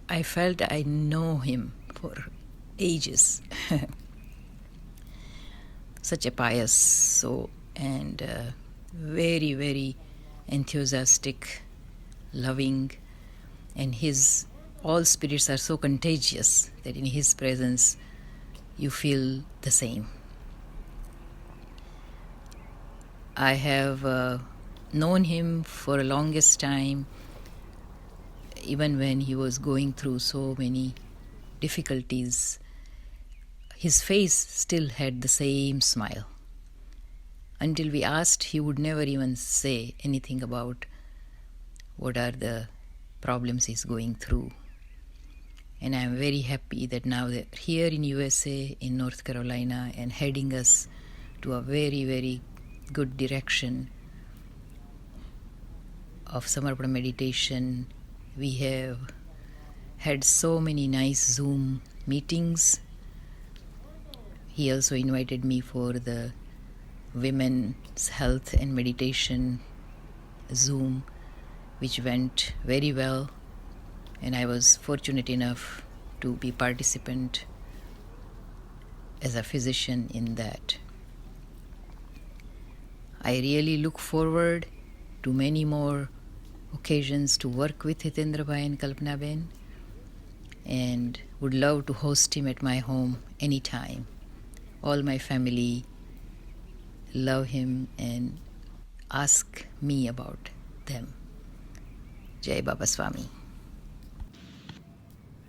I felt I know him for ages. Such a pious soul, and very, very enthusiastic, loving, and his all spirits are so contagious that in his presence you feel the same. I have known him for the longest time, even when he was going through so many difficulties. His face still had the same smile. Until we asked, he would never even say anything about what are the problems he's going through. And I'm very happy that now they're here in USA, in North Carolina, and heading us to a very, very good direction of Samarpana meditation. We have had so many nice Zoom meetings. He also invited me for the Women's Health and Meditation Zoom, which went very well, and I was fortunate enough to be participant as a physician in that. I really look forward to many more occasions to work with Hitendra Bhai and Kalpana Ben, and would love to host him at my home anytime. All my family love him and ask me about them. Jai Baba Swami.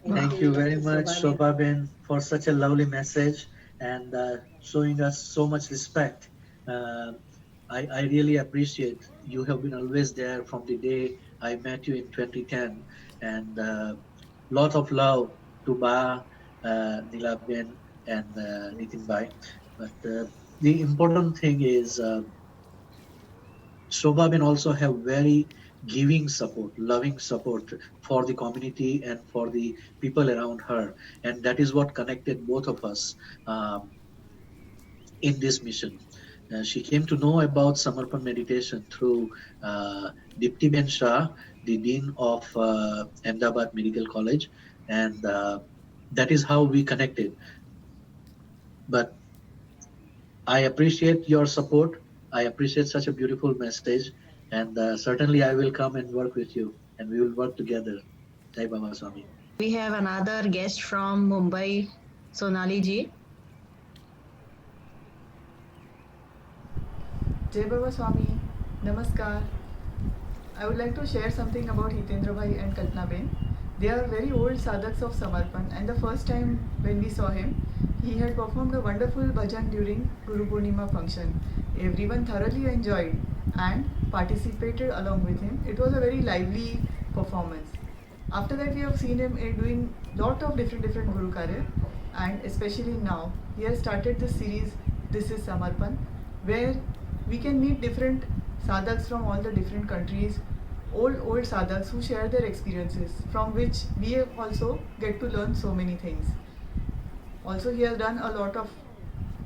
Thank you very much, Shobha Ben, for such a lovely message and showing us so much respect. I really appreciate you have been always there from the day I met you in 2010, and lot of love to Ba, Nila Ben, and Nitin Bhai. But the important thing is Shobha Ben also have very giving support, loving support for the community and for the people around her, and that is what connected both of us in this mission. She came to know about Samarpan meditation through Dipti Ben Shah, the Dean of Ahmedabad Medical College, and that is how we connected. But I appreciate your support. I appreciate such a beautiful message, and certainly I will come and work with you, and we will work together. Jai Baba Swami. We have another guest from Mumbai, Sonali ji. Jai Baba Swami, Namaskar. I would like to share something about Hitendra Bhai and Kalpana Ben. They are very old sadhaks of Samarpan, and the first time when we saw him, he had performed a wonderful bhajan during Guru Purnima function. Everyone thoroughly enjoyed and participated along with him. It was a very lively performance. After that, we have seen him doing lot of different Guru Karya, and especially now, he has started this series, This is Samarpan, where we can meet different sadhaks from all the different countries, old sadhaks who share their experiences, from which we also get to learn so many things. Also, he has done a lot of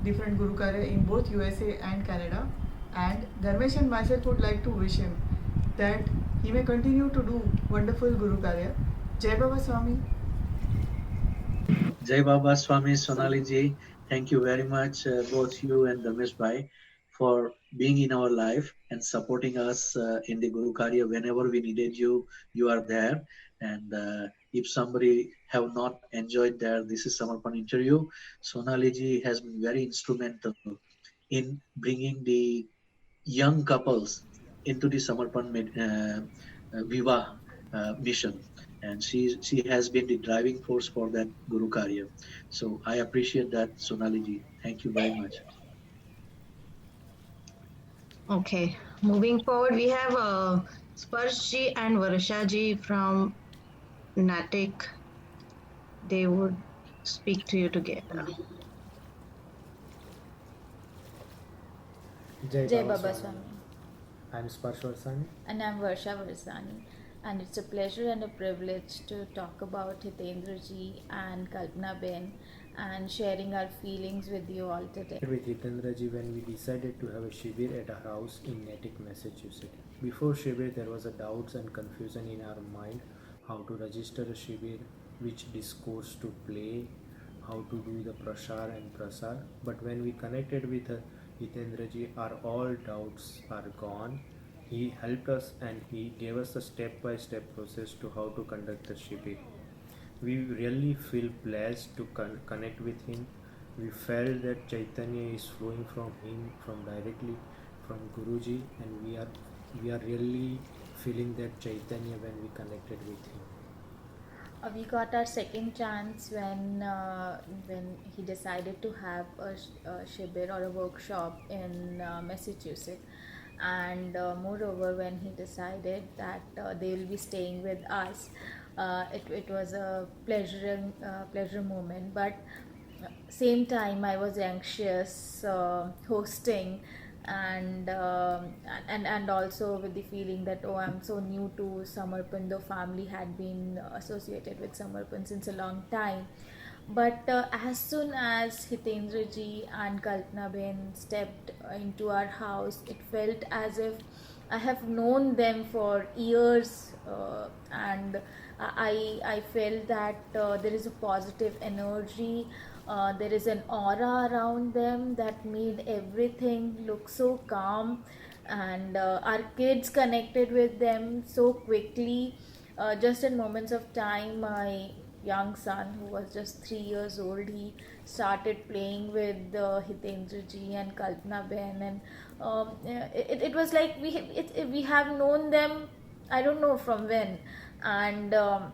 different Guru Karya in both USA and Canada, and Dharmesh and myself would like to wish him that he may continue to do wonderful Guru Karya. Jai Baba Swami. Jai Baba Swami, Sonali ji, thank you very much, both you and Dharmesh Bhai, for being in our life and supporting us in the Guru Karya. Whenever we needed you, you are there. And if somebody have not enjoyed their This is Samarpan interview, Sonali ji has been very instrumental in bringing the young couples into the Samarpan Viva mission. And she has been the driving force for that Guru Karya. So I appreciate that, Sonali ji. Thank you very much. Okay, moving forward, we have Sparsh ji and Varsha ji from Natick. They would speak to you together. Jai Baba Swami. I'm Sparsh Varsani. And I'm Varsha Varsani. And it's a pleasure and a privilege to talk about Hitendra ji and Kalpana Ben and sharing our feelings with you all today. With Hitendra ji when we decided to have a Shibir at our house in Natick, Massachusetts. Before Shibir, there was a doubts and confusion in our mind how to register a Shibir, which discourse to play, how to do the prashar and prasar. But when we connected with Hitendraji, our all doubts are gone. He helped us and he gave us a step-by-step process to how to conduct the Shibir. We really feel blessed to connect with him. We felt that Chaitanya is flowing from him, from directly from Guruji, and we are really feeling that Chaitanya when we connected with him. We got our second chance when he decided to have a shibir or a workshop in Massachusetts, and moreover when he decided that they will be staying with us, it was a pleasure moment. But same time I was anxious hosting, and also with the feeling that, oh, I'm so new to Samarpan, the family had been associated with Samarpan since a long time. But as soon as Hitendra ji and Kalpana Ben stepped into our house, it felt as if I have known them for years, and I felt that there is a positive energy. There is an aura around them that made everything look so calm, and our kids connected with them so quickly. Just in moments of time, my young son, who was just 3 years old, he started playing with Hitendra ji and Kalpana Ben, and it was like we have known them, I don't know from when, and the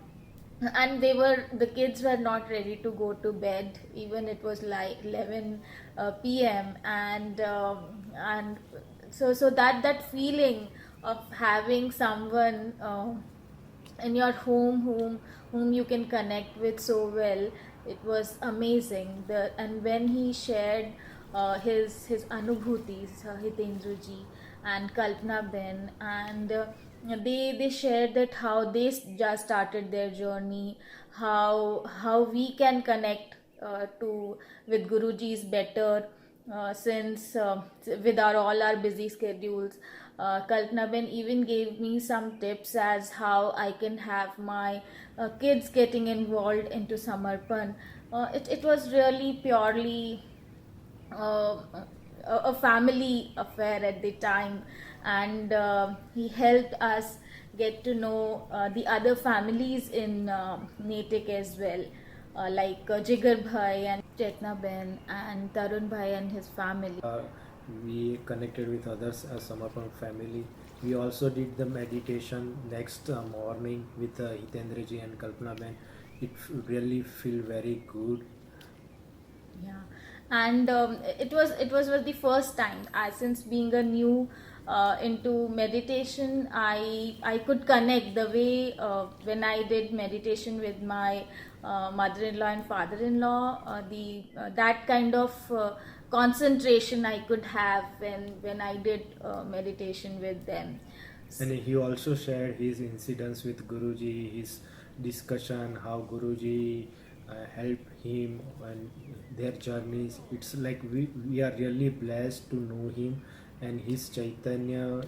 kids were not ready to go to bed, even it was like 11 p.m. and so that feeling of having someone in your home whom you can connect with so well, it was amazing. And when he shared his anubhutis, Hitendra ji and Kalpana Ben, and they shared that how they just started their journey, how we can connect with Guruji's better, since with all our busy schedules. Kalpana Ben even gave me some tips as how I can have my kids getting involved into Samarpan. It was really purely a family affair at the time, and he helped us get to know the other families in Natick as well, like Jigar Bhai and Chetna Ben and Tarun Bhai and his family. We connected with others as Samarpan family. We also did the meditation next morning with Hitendra ji and Kalpana Ben. It really feel very good. Yeah, and it was the first time, since being a new into meditation, I could connect the way when I did meditation with my mother-in-law and father-in-law, that kind of concentration I could have when I did meditation with them. And he also shared his incidents with Guruji, his discussion, how Guruji helped him and their journeys. It's like we are really blessed to know him and his Chaitanya.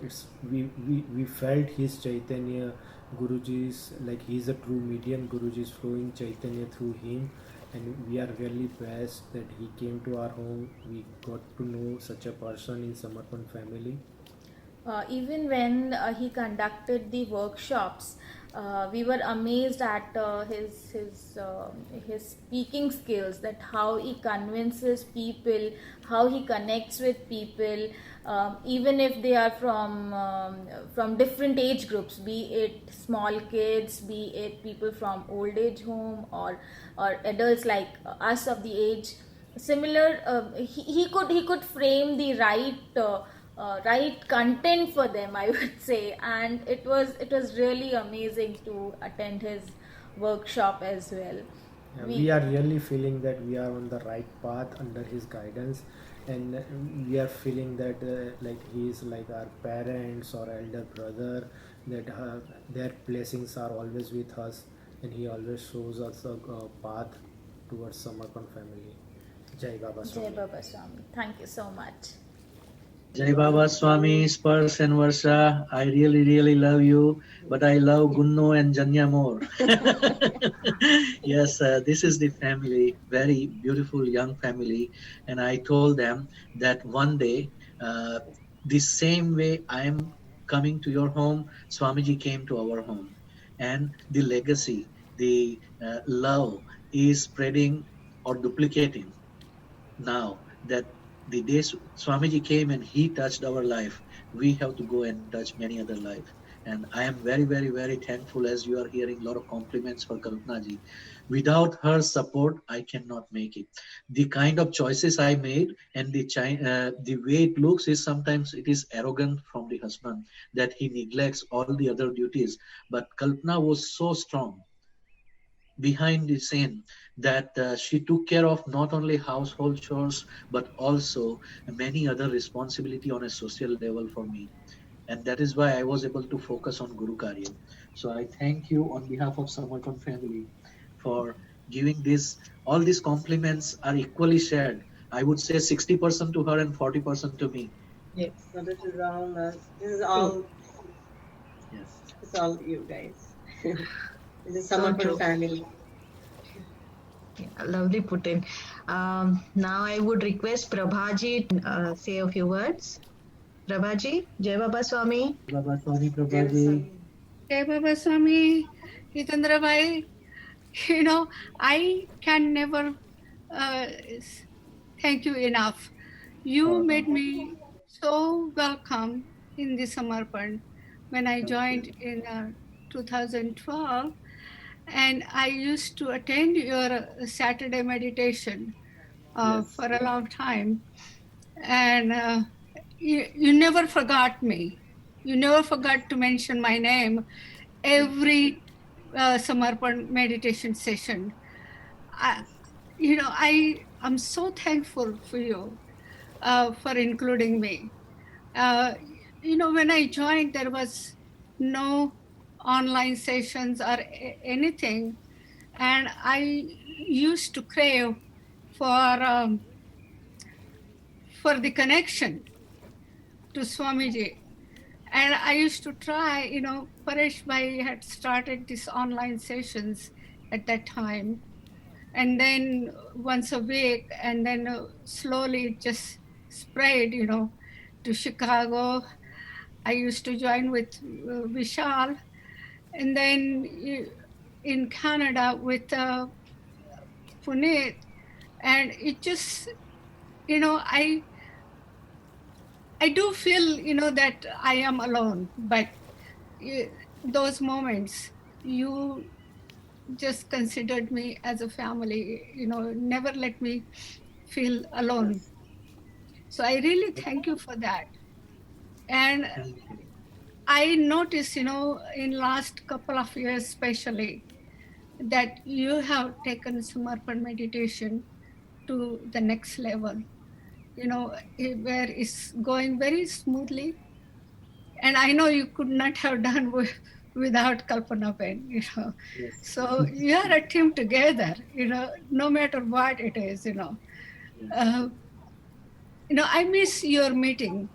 We felt his Chaitanya. Guruji's, like, he's a true medium. Guruji's flowing Chaitanya through him, and we are really blessed that he came to our home. We got to know such a person in Samarpan family. Even when he conducted the workshops, we were amazed at his speaking skills, that how he convinces people, how he connects with people, even if they are from different age groups, be it small kids, be it people from old age home, or adults like us of the age similar. He could frame the right content for them, I would say, and it was really amazing to attend his workshop as well. We are really feeling that we are on the right path under his guidance, and we are feeling that like he is like our parents or elder brother, that their blessings are always with us, and he always shows us a path towards Samarpan family. Jai Baba Swami. Jai Baba Swami. Thank you so much. Jai Baba Swami, Spurs and Varsha, I really, really love you, but I love Gunno and Janya more. Yes, this is the family, very beautiful young family. And I told them that one day, the same way I am coming to your home, Swamiji came to our home. And the legacy, the love is spreading or duplicating now that the day Swamiji came and he touched our life, we have to go and touch many other lives. And I am very, very, very thankful as you are hearing a lot of compliments for Kalpana ji. Without her support, I cannot make it. The kind of choices I made and the way it looks is sometimes it is arrogant from the husband that he neglects all the other duties. But Kalpana was so strong behind the scene that she took care of not only household chores but also many other responsibility on a social level for me, and that is why I was able to focus on Guru Karya. So I thank you on behalf of Samarkand family for giving this. All these compliments are equally shared. I would say 60% to her and 40% to me. Yes, so this is all this is all Yes, it's all you guys. This is So Samarpan true. family. Yeah, lovely put in. Now I would request Prabhaji to say a few words. Prabhaji, Jai Baba Swami. Baba Swami Prabhaji. Jai Baba Swami, Hitendra Bhai, you know, I can never thank you enough. You made me so welcome in the Samarpan when I joined in 2012, and I used to attend your Saturday meditation for a long time, and you never forgot me. You never forgot to mention my name every Samarpan meditation session. I am so thankful for you for including me. When I joined, there was no online sessions or anything, and I used to crave for the connection to Swamiji. And I used to try, Paresh Bhai had started these online sessions at that time. And then once a week, and then slowly it just spread, to Chicago. I used to join with Vishal. And then in Canada with Puneet. And it just, I do feel, that I am alone, but those moments, you just considered me as a family, never let me feel alone. So I really thank you for that. And I noticed, in last couple of years especially, that you have taken Samarpan meditation to the next level. Where it's going very smoothly. And I know you could not have done without Kalpana Ben, Yes. So you are a team together, no matter what it is, I miss your meeting,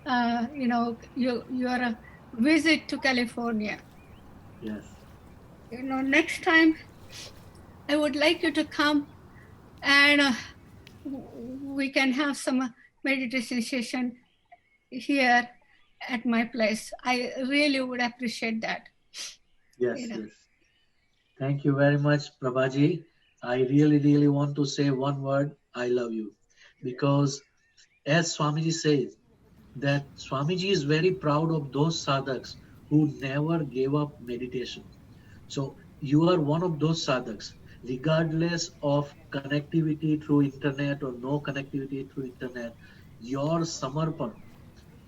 your visit to California. Yes. Next time I would like you to come and we can have some meditation session here at my place. I really would appreciate that. Yes, yes. Thank you very much, Prabhaji. I really, really want to say one word, I love you. Because as Swamiji says, that Swamiji is very proud of those sadhaks who never gave up meditation. So you are one of those sadhaks, regardless of connectivity through internet or no connectivity through internet. Your Samarpan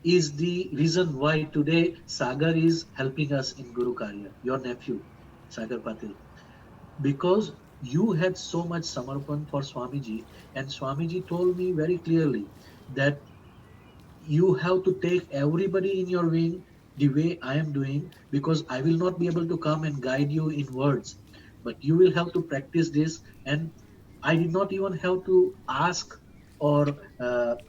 is the reason why today Sagar is helping us in Guru Karya, your nephew, Sagar Patil. Because you had so much Samarpan for Swamiji, and Swamiji told me very clearly that you have to take everybody in your wing the way I am doing, because I will not be able to come and guide you in words, but you will have to practice this. And I did not even have to ask or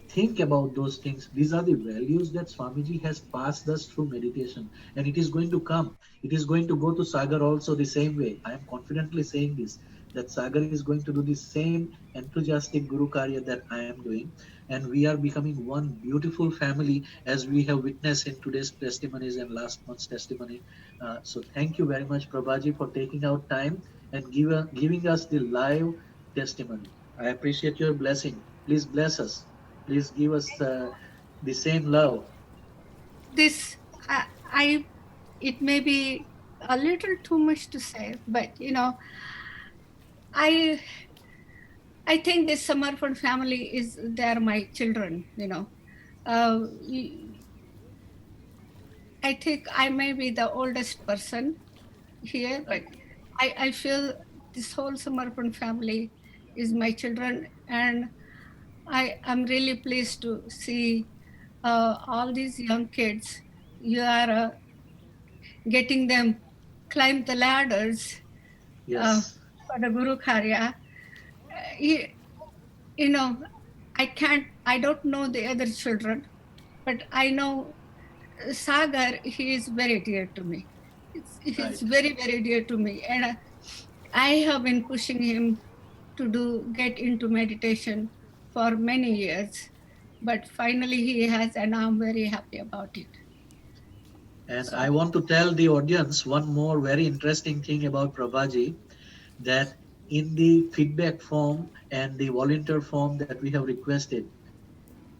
think about those things. These are the values that Swamiji has passed us through meditation, and it is going to come. It is going to go to Sagar also the same way. I am confidently saying this, that Sagar is going to do the same enthusiastic Guru Karya that I am doing, and we are becoming one beautiful family, as we have witnessed in today's testimonies and last month's testimony. So thank you very much, Prabhaji, for taking out time and giving us the live testimony. I appreciate your blessing. Please bless us. Please give us the same love. This, it may be a little too much to say, but I think this Samarpan family they're my children, I think I may be the oldest person here, but I feel this whole Samarpan family is my children, and I am really pleased to see all these young kids. You are getting them climb the ladders for the Guru Karya. I don't know the other children, but I know Sagar, he is very dear to me. He's very, very dear to me. And I have been pushing him to get into meditation for many years. But finally he has, and I'm very happy about it. And I want to tell the audience one more very interesting thing about Prabhaji, that in the feedback form and the volunteer form that we have requested,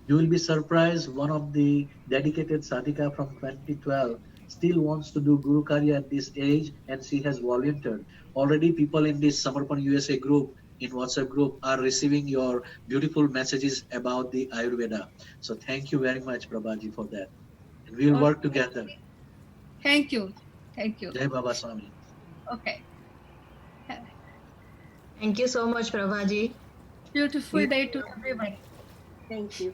you will be surprised, one of the dedicated sadhika from 2012 still wants to do Guru Karya at this age, and she has volunteered. Already people in this Samarpan USA group, in WhatsApp group, are receiving your beautiful messages about the Ayurveda. So thank you very much, Prabhaji, for that. And we will work together. Thank you. Thank you. Jai Baba Swami. Okay. Thank you so much, Prabhaji. Beautiful day to everybody. Thank you.